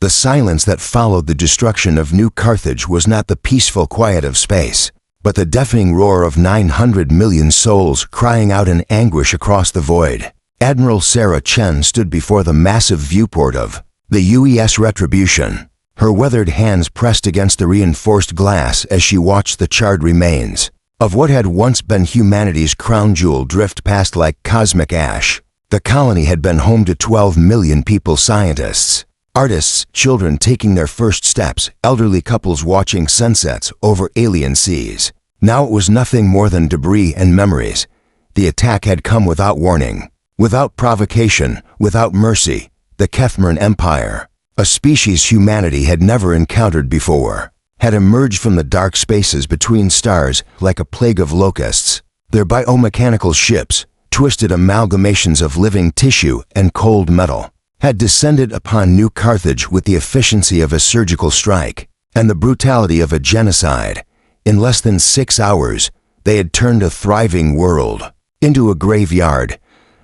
The silence that followed the destruction of New Carthage was not the peaceful quiet of space, but the deafening roar of 900 million souls crying out in anguish across the void. Admiral Sarah Chen stood before the massive viewport of the UES Retribution, her weathered hands pressed against the reinforced glass as she watched the charred remains of what had once been humanity's crown jewel drift past like cosmic ash. The colony had been home to 12 million people, scientists, artists, children taking their first steps, elderly couples watching sunsets over alien seas. Now it was nothing more than debris and memories. The attack had come without warning, without provocation, without mercy. The Kethmern Empire, a species humanity had never encountered before, had emerged from the dark spaces between stars like a plague of locusts. Their biomechanical ships, twisted amalgamations of living tissue and cold metal, had descended upon New Carthage with the efficiency of a surgical strike and the brutality of a genocide. In less than 6 hours, they had turned a thriving world into a graveyard.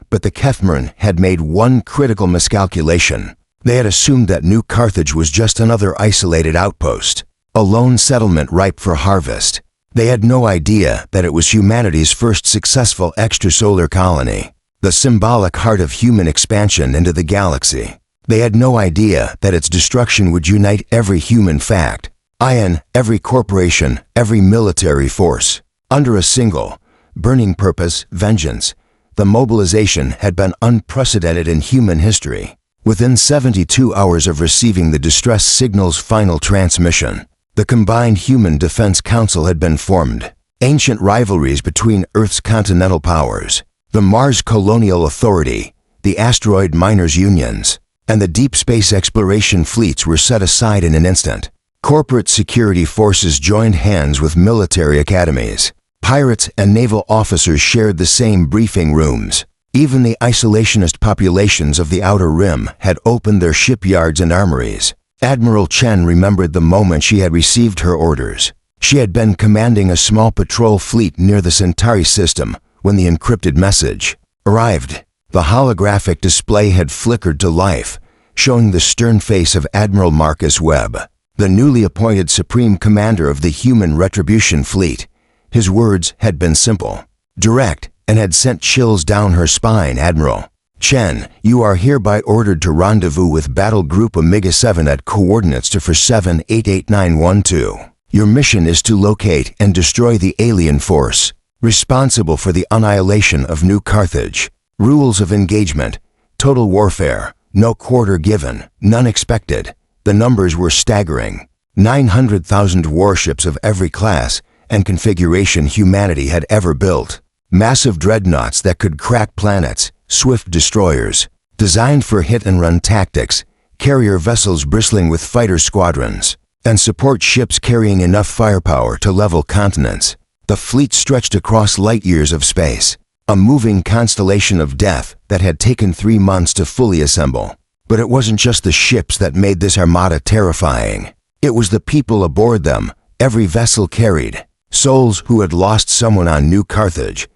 But the Kethmern had made one critical miscalculation. They had assumed that New Carthage was just another isolated outpost, a lone settlement ripe for harvest. They had no idea that it was humanity's first successful extrasolar colony, the symbolic heart of human expansion into the galaxy. They had no idea that its destruction would unite every human fact, every corporation, every military force, under a single, burning purpose: vengeance. The mobilization had been unprecedented in human history. Within 72 hours of receiving the distress signal's final transmission, the Combined Human Defense Council had been formed. Ancient rivalries between Earth's continental powers, the Mars Colonial Authority, the Asteroid Miners Unions, and the deep space exploration fleets were set aside in an instant. Corporate security forces joined hands with military academies. Pirates and naval officers shared the same briefing rooms. Even the isolationist populations of the Outer Rim had opened their shipyards and armories. Admiral Chen remembered the moment she had received her orders. She had been commanding a small patrol fleet near the Centauri system when the encrypted message arrived. The holographic display had flickered to life, showing the stern face of Admiral Marcus Webb, the newly appointed Supreme Commander of the Human Retribution Fleet. His words had been simple, direct, and had sent chills down her spine. Admiral Chen, you are hereby ordered to rendezvous with Battle Group Omega-7 at coordinates 247-88912. Your mission is to locate and destroy the alien force responsible for the annihilation of New Carthage. Rules of engagement: total warfare, no quarter given, none expected. The numbers were staggering. 900,000 warships of every class and configuration humanity had ever built. Massive dreadnoughts that could crack planets, swift destroyers, designed for hit-and-run tactics, carrier vessels bristling with fighter squadrons, and support ships carrying enough firepower to level continents. The fleet stretched across light years of space, a moving constellation of death that had taken 3 months to fully assemble. But it wasn't just the ships that made this armada terrifying. It was the people aboard them. Every vessel carried souls who had lost someone on New Carthage.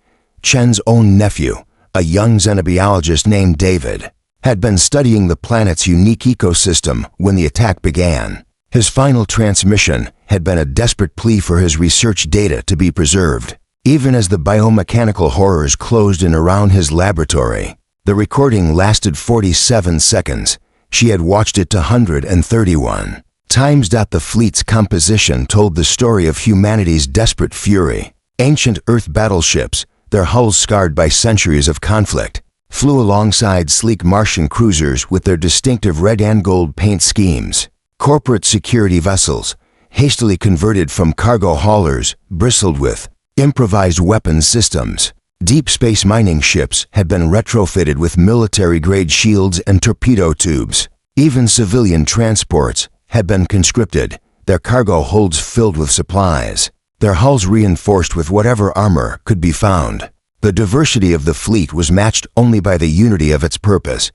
Chen's own nephew, a young xenobiologist named David, had been studying the planet's unique ecosystem when the attack began. His final transmission had been a desperate plea for his research data to be preserved. Even as the biomechanical horrors closed in around his laboratory, the recording lasted 47 seconds. She had watched it to 131 times. The fleet's composition told the story of humanity's desperate fury. Ancient Earth battleships, their hulls scarred by centuries of conflict, flew alongside sleek Martian cruisers with their distinctive red and gold paint schemes. Corporate security vessels, hastily converted from cargo haulers, bristled with improvised weapons systems. Deep space mining ships had been retrofitted with military-grade shields and torpedo tubes. Even civilian transports had been conscripted, their cargo holds filled with supplies, their hulls reinforced with whatever armor could be found. The diversity of the fleet was matched only by the unity of its purpose.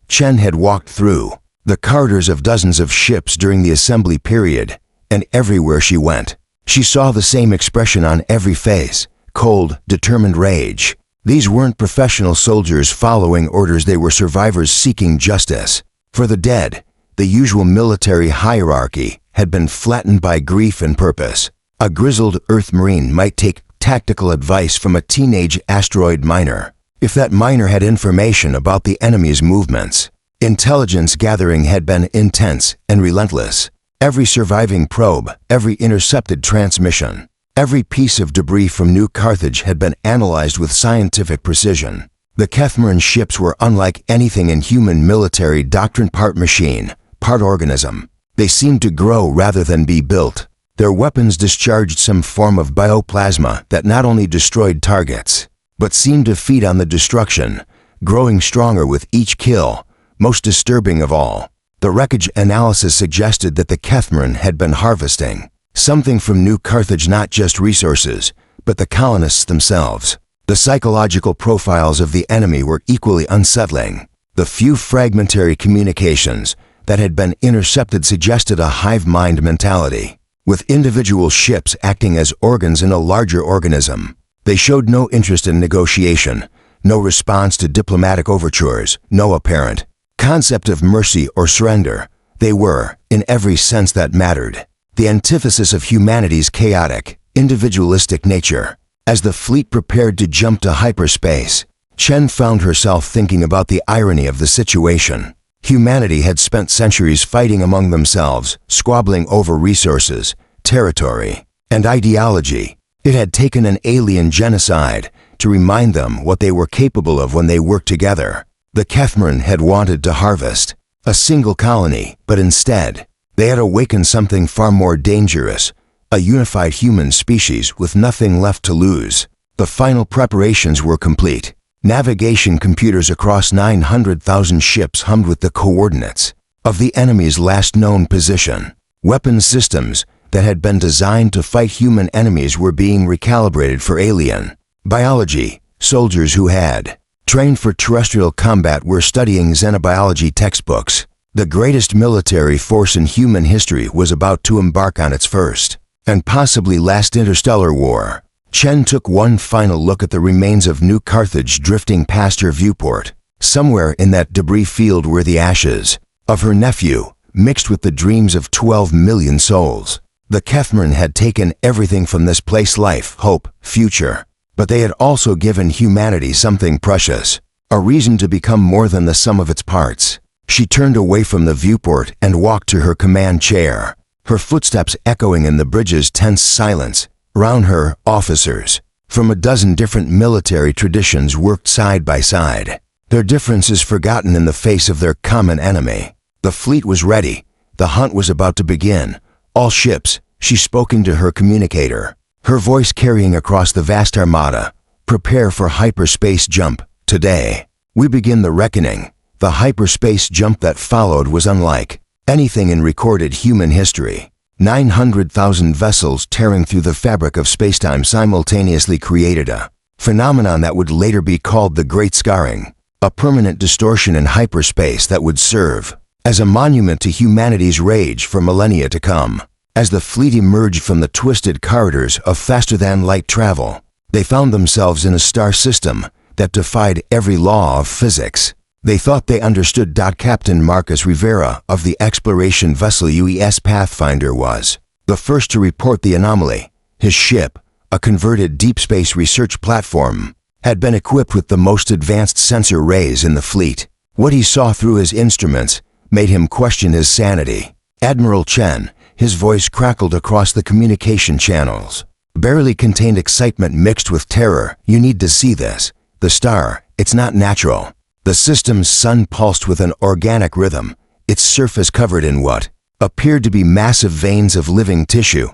Chen had walked through the corridors of dozens of ships during the assembly period, and everywhere she went, she saw the same expression on every face: cold, determined rage. These weren't professional soldiers following orders, they were survivors seeking justice. For the dead, The usual military hierarchy had been flattened by grief and purpose. A grizzled Earth Marine might take tactical advice from a teenage asteroid miner, if that miner had information about the enemy's movements. Intelligence gathering had been intense and relentless. Every surviving probe, every intercepted transmission, every piece of debris from New Carthage had been analyzed with scientific precision. The Kethmaran ships were unlike anything in human military doctrine, part machine, part organism. They seemed to grow rather than be built. Their weapons discharged some form of bioplasma that not only destroyed targets, but seemed to feed on the destruction, growing stronger with each kill. Most disturbing of all, the wreckage analysis suggested that the Kethmaran had been harvesting something from New Carthage, not just resources, but the colonists themselves. The psychological profiles of the enemy were equally unsettling. The few fragmentary communications that had been intercepted suggested a hive mind mentality, with individual ships acting as organs in a larger organism. They showed no interest in negotiation, no response to diplomatic overtures, no apparent concept of mercy or surrender. They were, in every sense that mattered, the antithesis of humanity's chaotic, individualistic nature. As the fleet prepared to jump to hyperspace, Chen found herself thinking about the irony of the situation. Humanity had spent centuries fighting among themselves, squabbling over resources, territory, and ideology. It had taken an alien genocide to remind them what they were capable of when they worked together. The Kethmaran had wanted to harvest a single colony, but instead, they had awakened something far more dangerous, a unified human species with nothing left to lose. The final preparations were complete. Navigation computers across 900,000 ships hummed with the coordinates of the enemy's last known position. Weapons systems that had been designed to fight human enemies were being recalibrated for alien biology. Soldiers who had trained for terrestrial combat were studying xenobiology textbooks. The greatest military force in human history was about to embark on its first and possibly last interstellar war. Chen took one final look at the remains of New Carthage drifting past her viewport. Somewhere in that debris field were the ashes of her nephew, mixed with the dreams of 12 million souls. The Kethmaran had taken everything from this place: life, hope, future. But they had also given humanity something precious, a reason to become more than the sum of its parts. She turned away from the viewport and walked to her command chair, her footsteps echoing in the bridge's tense silence. Around her, officers from a dozen different military traditions worked side by side, their differences forgotten in the face of their common enemy. The fleet was ready. The hunt was about to begin. All ships, she spoke into her communicator, her voice carrying across the vast armada. Prepare for hyperspace jump. Today, we begin the reckoning. The hyperspace jump that followed was unlike anything in recorded human history. 900,000 vessels tearing through the fabric of spacetime simultaneously created a phenomenon that would later be called the Great Scarring, a permanent distortion in hyperspace that would serve as a monument to humanity's rage for millennia to come. As the fleet emerged from the twisted corridors of faster-than-light travel, they found themselves in a star system that defied every law of physics. They thought they understood. Captain Marcus Rivera of the exploration vessel UES Pathfinder was the first to report the anomaly. His ship, a converted deep space research platform, had been equipped with the most advanced sensor arrays in the fleet. What he saw through his instruments made him question his sanity. Admiral Chen, his voice crackled across the communication channels, barely contained excitement mixed with terror. You need to see this. The star, it's not natural. The system's sun pulsed with an organic rhythm, its surface covered in what appeared to be massive veins of living tissue.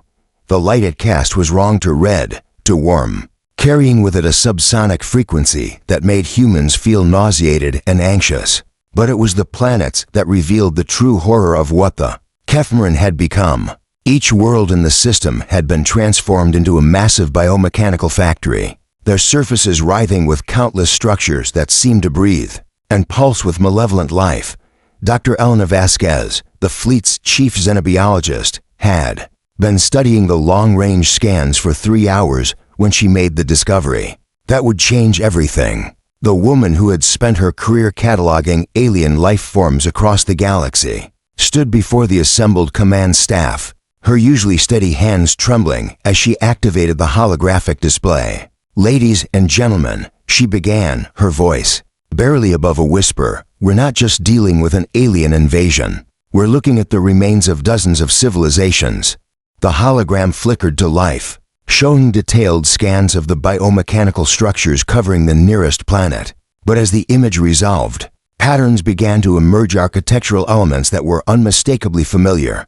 The light it cast was wrong to red, to warm, carrying with it a subsonic frequency that made humans feel nauseated and anxious. But it was the planets that revealed the true horror of what the Kethmaran had become. Each world in the system had been transformed into a massive biomechanical factory, their surfaces writhing with countless structures that seemed to breathe and pulse with malevolent life. Dr. Elena Vasquez, the fleet's chief xenobiologist, had been studying the long-range scans for 3 hours when she made the discovery that would change everything. The woman who had spent her career cataloging alien life forms across the galaxy stood before the assembled command staff, her usually steady hands trembling as she activated the holographic display. "Ladies and gentlemen," she began, her voice barely above a whisper, "we're not just dealing with an alien invasion. We're looking at the remains of dozens of civilizations." The hologram flickered to life, showing detailed scans of the biomechanical structures covering the nearest planet. But as the image resolved, patterns began to emerge, architectural elements that were unmistakably familiar,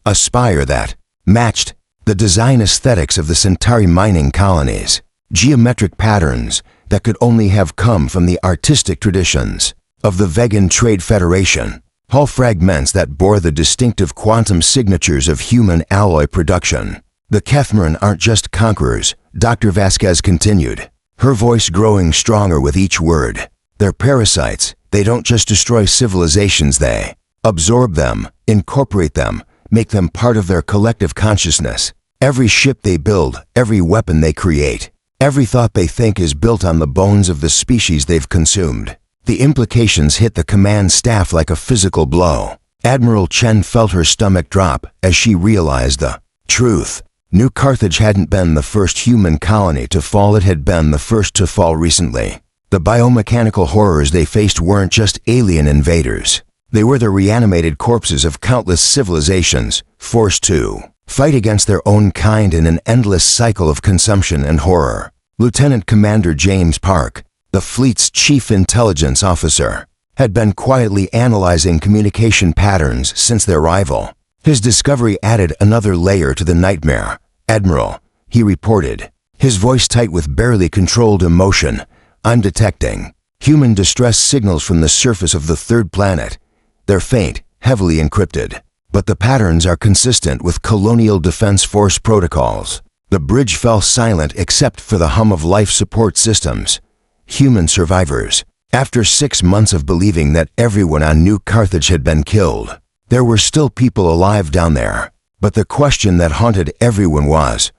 a spire that matched the design aesthetics of the Centauri mining colonies, geometric patterns that could only have come from the artistic traditions of the Vegan Trade Federation, hull fragments that bore the distinctive quantum signatures of human alloy production. "The Kethmaran aren't just conquerors," Dr. Vasquez continued, her voice growing stronger with each word. "They're parasites. They don't just destroy civilizations, they absorb them, incorporate them, make them part of their collective consciousness. Every ship they build, every weapon they create, every thought they think is built on the bones of the species they've consumed." The implications hit the command staff like a physical blow. Admiral Chen felt her stomach drop as she realized the truth. New Carthage hadn't been the first human colony to fall, it had been the first to fall recently. The biomechanical horrors they faced weren't just alien invaders. They were the reanimated corpses of countless civilizations, forced to fight against their own kind in an endless cycle of consumption and horror. Lieutenant Commander James Park, the fleet's chief intelligence officer, had been quietly analyzing communication patterns since their arrival. His discovery added another layer to the nightmare. "Admiral," he reported, his voice tight with barely controlled emotion, "I'm detecting human distress signals from the surface of the third planet. They're faint, heavily encrypted, but the patterns are consistent with Colonial Defense Force protocols." The bridge fell silent except for the hum of life support systems. Human survivors. After 6 months of believing that everyone on New Carthage had been killed, there were still people alive down there. But the question that haunted everyone was,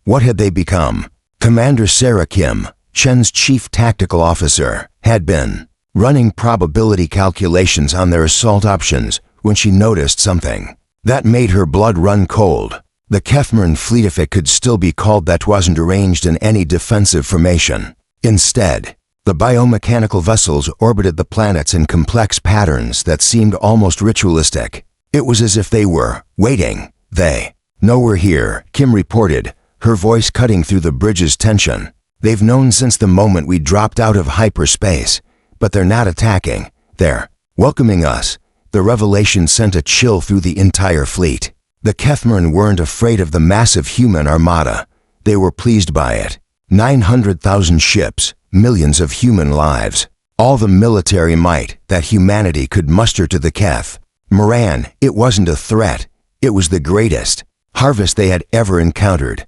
what had they become? Commander Sarah Kim, Chen's chief tactical officer, had been running probability calculations on their assault options when she noticed something that made her blood run cold. The Kethmaran fleet, if it could still be called that, wasn't arranged in any defensive formation. Instead, the biomechanical vessels orbited the planets in complex patterns that seemed almost ritualistic. It was as if they were waiting. "They know we're here," Kim reported, her voice cutting through the bridge's tension. "They've known since the moment we dropped out of hyperspace, but they're not attacking. They're welcoming us." The revelation sent a chill through the entire fleet. The Kethmaran weren't afraid of the massive human armada. They were pleased by it. 900,000 ships, millions of human lives, all the military might that humanity could muster to the Keth. Moran, it wasn't a threat. It was the greatest harvest they had ever encountered.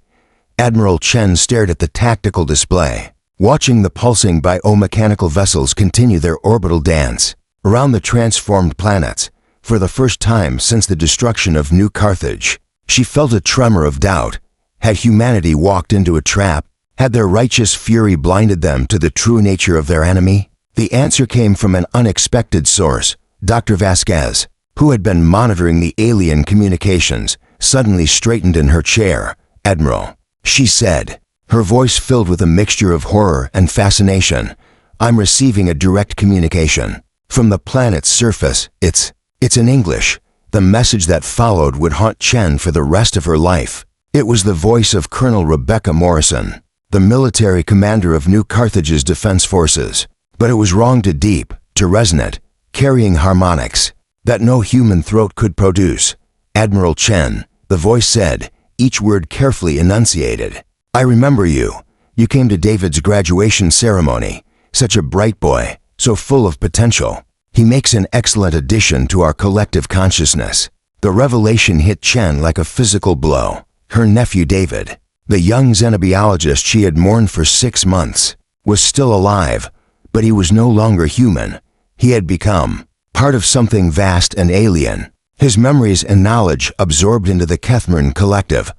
Admiral Chen stared at the tactical display, watching the pulsing biomechanical vessels continue their orbital dance around the transformed planets. For the first time since the destruction of New Carthage, she felt a tremor of doubt. Had humanity walked into a trap? Had their righteous fury blinded them to the true nature of their enemy? The answer came from an unexpected source. Dr. Vasquez, who had been monitoring the alien communications, suddenly straightened in her chair. "Admiral," she said, her voice filled with a mixture of horror and fascination, "I'm receiving a direct communication from the planet's surface. It's in English." The message that followed would haunt Chen for the rest of her life. It was the voice of Colonel Rebecca Morrison, the military commander of New Carthage's defense forces. But it was wrong to deep, to resonant, carrying harmonics that no human throat could produce. "Admiral Chen," the voice said, each word carefully enunciated. "I remember you. You came to David's graduation ceremony. Such a bright boy, so full of potential. He makes an excellent addition to our collective consciousness." The revelation hit Chen like a physical blow. Her nephew David, the young xenobiologist she had mourned for 6 months, was still alive, but he was no longer human. He had become part of something vast and alien, his memories and knowledge absorbed into the Kethmaran collective.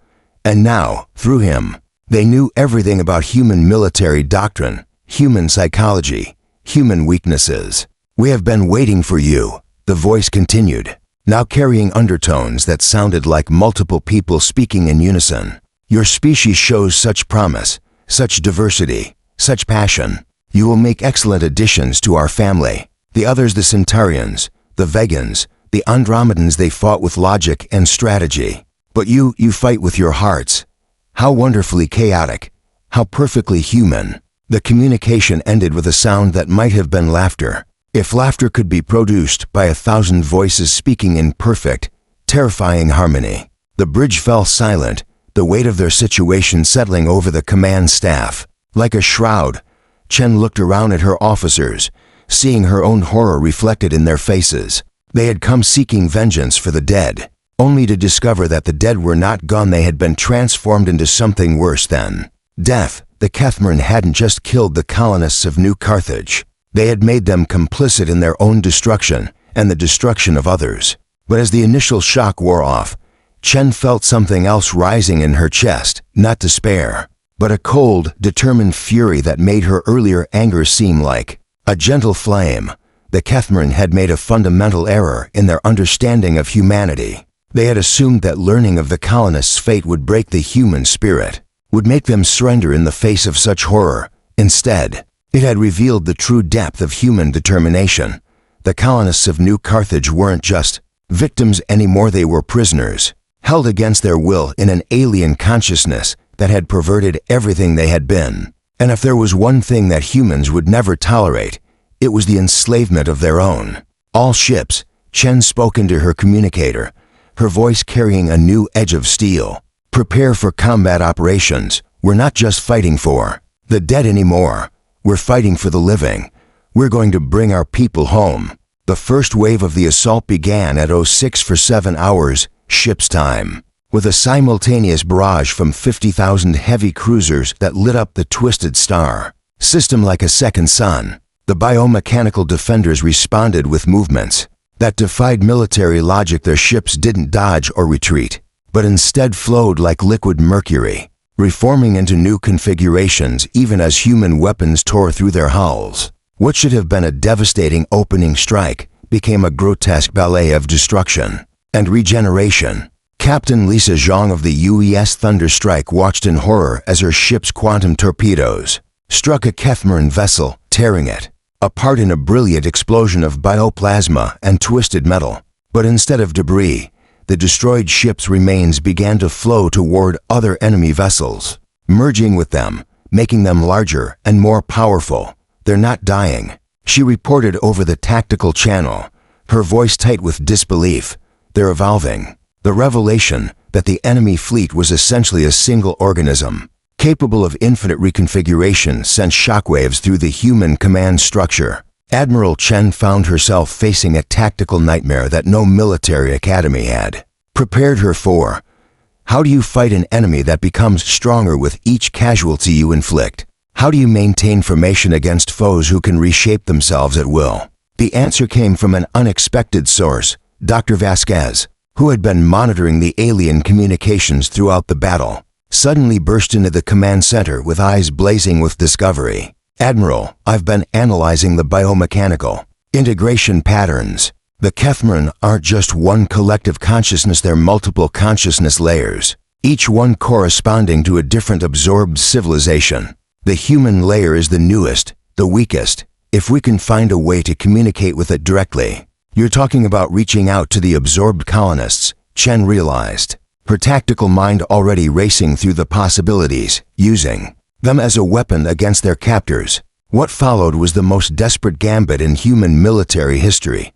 And now, through him, they knew everything about human military doctrine, human psychology, human weaknesses. "We have been waiting for you," the voice continued. now carrying undertones that sounded like multiple people speaking in unison. Your species shows such promise, such diversity, such passion. You will make excellent additions to our family. The others, the Centaurians, the Vegans, the Andromedans, they fought with logic and strategy. But you fight with your hearts. How wonderfully chaotic, how perfectly human. The communication ended with a sound that might have been laughter. If laughter could be produced by 1,000 voices speaking in perfect, terrifying harmony. The bridge fell silent, the weight of their situation settling over the command staff. Like a shroud, Chen looked around at her officers, seeing her own horror reflected in their faces. They had come seeking vengeance for the dead, only to discover that the dead were not gone. They had been transformed into something worse than death. The Kethmern hadn't just killed the colonists of New Carthage. They had made them complicit in their own destruction and the destruction of others. But as the initial shock wore off, Chen felt something else rising in her chest, not despair, but a cold, determined fury that made her earlier anger seem like a gentle flame. The Kethmern had made a fundamental error in their understanding of humanity. They had assumed that learning of the colonists' fate would break the human spirit, would make them surrender in the face of such horror. Instead, it had revealed the true depth of human determination. The colonists of New Carthage weren't just victims anymore, they were prisoners, held against their will in an alien consciousness that had perverted everything they had been. And if there was one thing that humans would never tolerate, it was the enslavement of their own. All ships, Chen spoke into her communicator, her voice carrying a new edge of steel. Prepare for combat operations. We're not just fighting for the dead anymore. We're fighting for the living. We're going to bring our people home. The first wave of the assault began at 06 for 7 hours, ship's time, with a simultaneous barrage from 50,000 heavy cruisers that lit up the twisted star system like a second sun. The biomechanical defenders responded with movements that defied military logic. Their ships didn't dodge or retreat, but instead flowed like liquid mercury, reforming into new configurations even as human weapons tore through their hulls. What should have been a devastating opening strike became a grotesque ballet of destruction and regeneration. Captain Lisa Zhang of the UES Thunderstrike watched in horror as her ship's quantum torpedoes struck a Kethmern vessel, tearing it apart in a brilliant explosion of bioplasma and twisted metal. But instead of debris, the destroyed ship's remains began to flow toward other enemy vessels, merging with them, making them larger and more powerful. They're not dying, she reported over the tactical channel, her voice tight with disbelief. They're evolving. The revelation that the enemy fleet was essentially a single organism, capable of infinite reconfiguration, sent shockwaves through the human command structure. Admiral Chen found herself facing a tactical nightmare that no military academy had prepared her for. How do you fight an enemy that becomes stronger with each casualty you inflict? How do you maintain formation against foes who can reshape themselves at will? The answer came from an unexpected source, Dr. Vasquez, who had been monitoring the alien communications throughout the battle, suddenly burst into the command center with eyes blazing with discovery. Admiral, I've been analyzing the biomechanical integration patterns. The Kethmern aren't just one collective consciousness, they're multiple consciousness layers, each one corresponding to a different absorbed civilization. The human layer is the newest, the weakest. If we can find a way to communicate with it directly. You're talking about reaching out to the absorbed colonists, Chen realized, her tactical mind already racing through the possibilities, using them as a weapon against their captors. What followed was the most desperate gambit in human military history.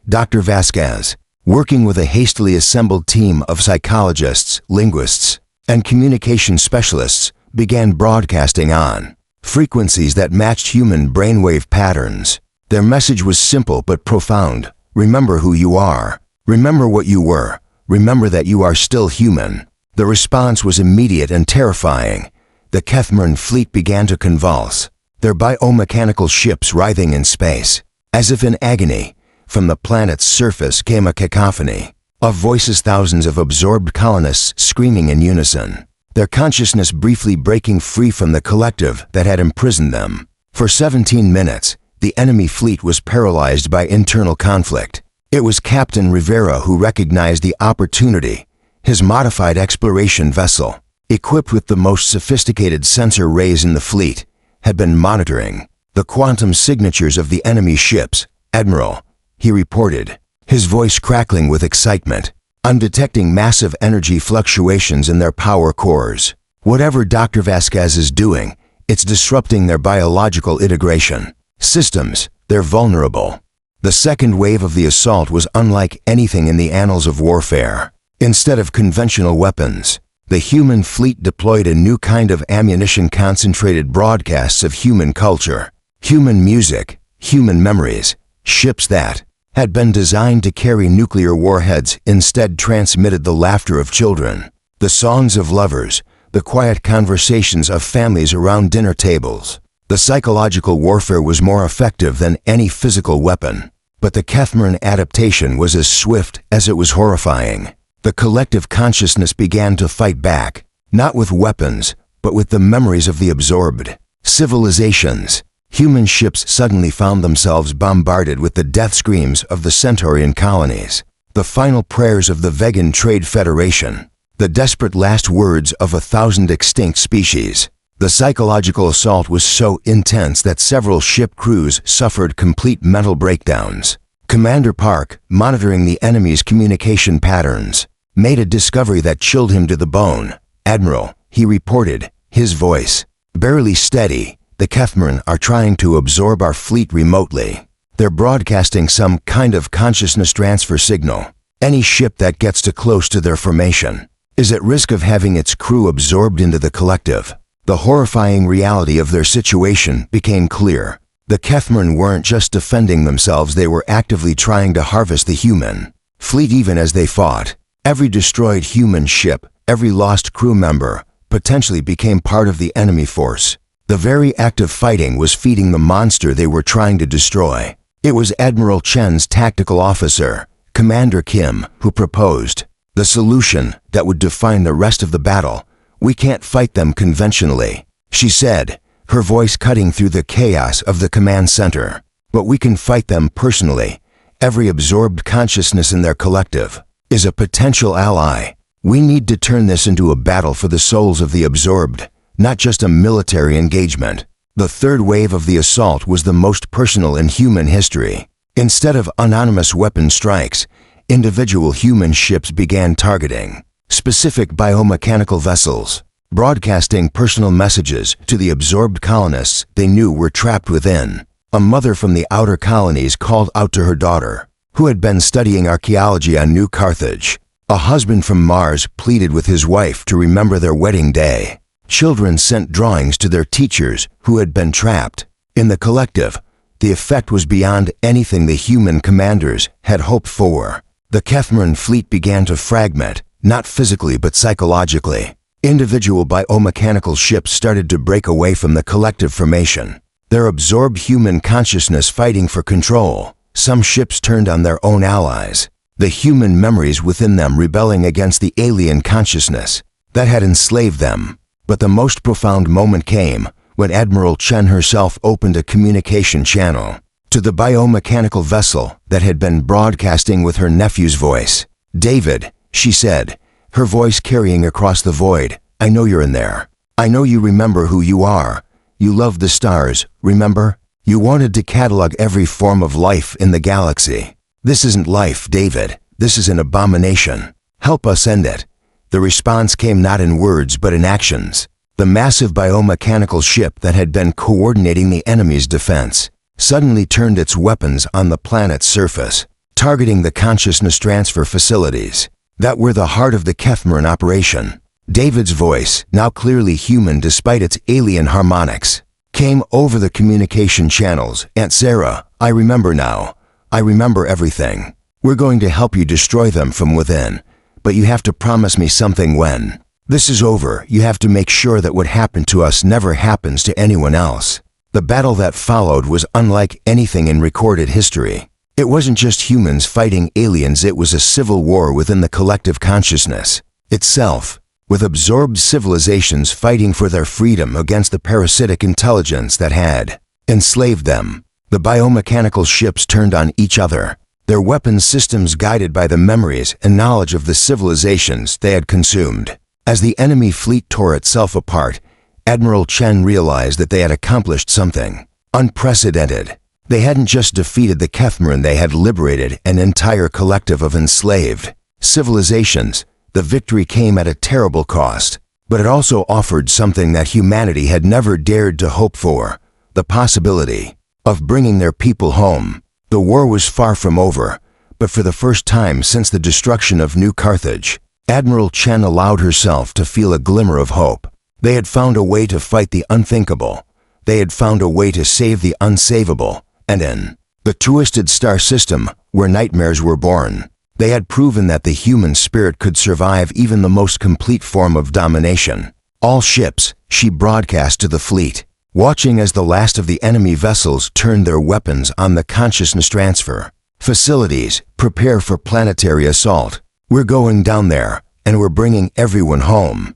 Dr. Vasquez, working with a hastily assembled team of psychologists, linguists, and communication specialists, began broadcasting on frequencies that matched human brainwave patterns. Their message was simple but profound. Remember who you are. Remember what you were. Remember that you are still human. The response was immediate and terrifying. The Kethmern fleet began to convulse, their biomechanical ships writhing in space. As if in agony, from the planet's surface came a cacophony of voices, thousands of absorbed colonists screaming in unison, their consciousness briefly breaking free from the collective that had imprisoned them. For 17 minutes, the enemy fleet was paralyzed by internal conflict. It was Captain Rivera who recognized the opportunity. His modified exploration vessel, equipped with the most sophisticated sensor arrays in the fleet, had been monitoring the quantum signatures of the enemy ships. "Admiral," he reported, his voice crackling with excitement, "I'm detecting massive energy fluctuations in their power cores. Whatever Dr. Vasquez is doing, it's disrupting their biological integration systems. They're vulnerable." The second wave of the assault was unlike anything in the annals of warfare. Instead of conventional weapons, the human fleet deployed a new kind of ammunition-concentrated broadcasts of human culture, human music, human memories. Ships that had been designed to carry nuclear warheads instead transmitted the laughter of children, the songs of lovers, the quiet conversations of families around dinner tables. The psychological warfare was more effective than any physical weapon, but the Kethmaran adaptation was as swift as it was horrifying. The collective consciousness began to fight back, not with weapons, but with the memories of the absorbed civilizations. Human ships suddenly found themselves bombarded with the death screams of the Centaurian colonies, the final prayers of the Vegan Trade Federation, the desperate last words of 1,000 extinct species. The psychological assault was so intense that several ship crews suffered complete mental breakdowns. Commander Park, monitoring the enemy's communication patterns, made a discovery that chilled him to the bone. "Admiral," he reported, his voice barely steady, "the Kethmaran are trying to absorb our fleet remotely. They're broadcasting some kind of consciousness transfer signal. Any ship that gets too close to their formation is at risk of having its crew absorbed into the collective." The horrifying reality of their situation became clear. The Kethmaran weren't just defending themselves, they were actively trying to harvest the human fleet even as they fought. Every destroyed human ship, every lost crew member, potentially became part of the enemy force. The very act of fighting was feeding the monster they were trying to destroy. It was Admiral Chen's tactical officer, Commander Kim, who proposed the solution that would define the rest of the battle. "We can't fight them conventionally," she said, her voice cutting through the chaos of the command center. "But we can fight them personally. Every absorbed consciousness in their collective is a potential ally. We need to turn this into a battle for the souls of the absorbed, not just a military engagement." The third wave of the assault was the most personal in human history. Instead of anonymous weapon strikes, individual human ships began targeting specific biomechanical vessels, broadcasting personal messages to the absorbed colonists they knew were trapped within. A mother from the outer colonies called out to her daughter, who had been studying archaeology on New Carthage. A husband from Mars pleaded with his wife to remember their wedding day. Children sent drawings to their teachers who had been trapped. In the collective, the effect was beyond anything the human commanders had hoped for. The Kethmaran fleet began to fragment, not physically but psychologically. Individual biomechanical ships started to break away from the collective formation, their absorbed human consciousness fighting for control. Some ships turned on their own allies, the human memories within them rebelling against the alien consciousness that had enslaved them. But the most profound moment came when Admiral Chen herself opened a communication channel to the biomechanical vessel that had been broadcasting with her nephew's voice. "David," she said, her voice carrying across the void, "I know you're in there. I know you remember who you are. You love the stars, remember? You wanted to catalog every form of life in the galaxy. This isn't life, David. This is an abomination. Help us end it." The response came not in words but in actions. The massive biomechanical ship that had been coordinating the enemy's defense suddenly turned its weapons on the planet's surface, targeting the consciousness transfer facilities that were the heart of the Kethmaran operation. David's voice, now clearly human despite its alien harmonics, came over the communication channels. "Aunt Sarah, I remember now. I remember everything. We're going to help you destroy them from within, but you have to promise me something when this is over. You have to make sure that what happened to us never happens to anyone else." The battle that followed was unlike anything in recorded history. It wasn't just humans fighting aliens, it was a civil war within the collective consciousness itself, with absorbed civilizations fighting for their freedom against the parasitic intelligence that had enslaved them. The biomechanical ships turned on each other, their weapons systems guided by the memories and knowledge of the civilizations they had consumed. As the enemy fleet tore itself apart, Admiral Chen realized that they had accomplished something unprecedented. They hadn't just defeated the Kethmaran, they had liberated an entire collective of enslaved civilizations. The victory came at a terrible cost, but it also offered something that humanity had never dared to hope for, the possibility of bringing their people home. The war was far from over, but for the first time since the destruction of New Carthage, Admiral Chen allowed herself to feel a glimmer of hope. They had found a way to fight the unthinkable. They had found a way to save the unsavable. And in the twisted star system, where nightmares were born, they had proven that the human spirit could survive even the most complete form of domination. All ships, she broadcast to the fleet, watching as the last of the enemy vessels turned their weapons on the consciousness transfer. Facilities, prepare for planetary assault. We're going down there, and we're bringing everyone home.